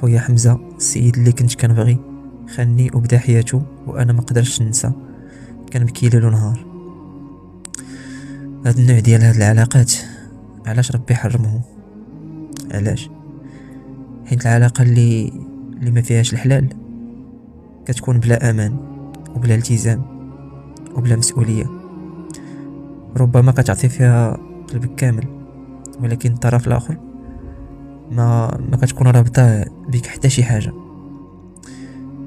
خويا حمزة السيد اللي كنت كنبغي خانني وبدا حياته وانا ما قدرتش ننسى. كنبكي ليل ونهار. هاد النوع ديال هاد العلاقات علاش ربي حرمهم؟ علاش؟ حيت العلاقه اللي ما فيهاش الحلال كتكون بلا امان وبلا التزام وبلا مسؤوليه. ربما كتعطي فيها قلبك كامل، ولكن الطرف الاخر ما كتكون رابطه بك حتى شي حاجه،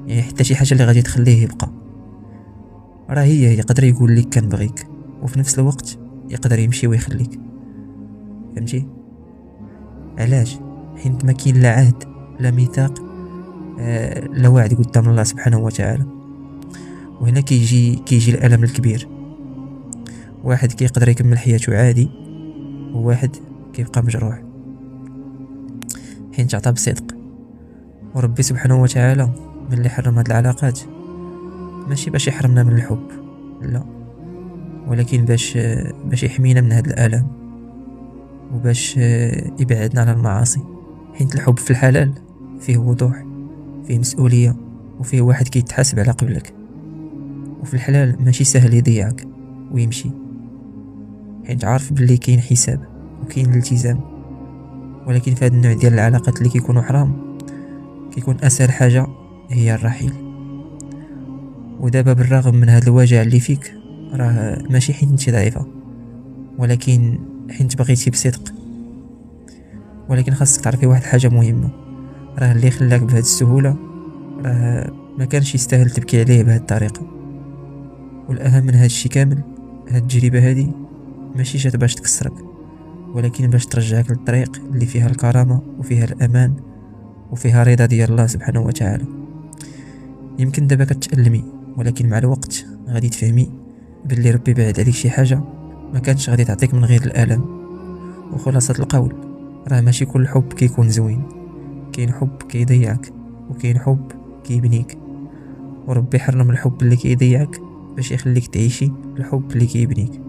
يعني حتى شي حاجه اللي غادي تخليه يبقى. راه هي يقدر يقول لك كنبغيك وفي نفس الوقت يقدر يمشي ويخليك. فهمتي؟ علاش؟ حيت ما كاين لا عهد لا ميثاق، لا وعد قدام الله سبحانه وتعالى. وهنا كيجي الالم الكبير. واحد كيقدر يكمل حياته عادي، وواحد كيبقى مجروح حين تعطى بصدق. وربي سبحانه وتعالى من اللي حرم هاد العلاقات ماشي باش يحرمنا من الحب، لا، ولكن باش يحمينا من هاد الالم وباش يبعدنا على المعاصي. حيت الحب في الحلال فيه وضوح، فيه مسؤوليه، وفيه واحد كيتحاسب على قبلك. وفي الحلال ماشي سهل يضيعك ويمشي، حيت عارف باللي كاين حساب وكاين الالتزام. ولكن في هذا النوع ديال العلاقات اللي كيكونوا حرام كيكون اسهل حاجه هي الرحيل. ودابا بالرغم من هذا الوجع اللي فيك، راه ماشي حيت انت ضعيفه، ولكن حيت بغيتي بصدق. ولكن خاصك تعرفي واحد الحاجه مهمه، راه اللي خلاك بهذه السهوله راه ما كانش يستاهل تبكي عليه بهذه الطريقه. والاهم من هذا الشيء كامل، هذه التجربه هذه ماشي جات باش تكسرك، ولكن باش ترجعك للطريق اللي فيها الكرامه وفيها الامان وفيها رضا ديال الله سبحانه وتعالى. يمكن دابا كتألمي، ولكن مع الوقت غادي تفهمي باللي ربي بعد عليك شي حاجه ما كانش غادي تعطيك من غير الالم. وخلاصه القول، راه ماشي كل حب كيكون زوين. كاين حب كيضيعك، وكاين حب كيبنيك. وربي حرم الحب اللي كيضيعك باش يخليك تعيشي الحب اللي كيبنيك.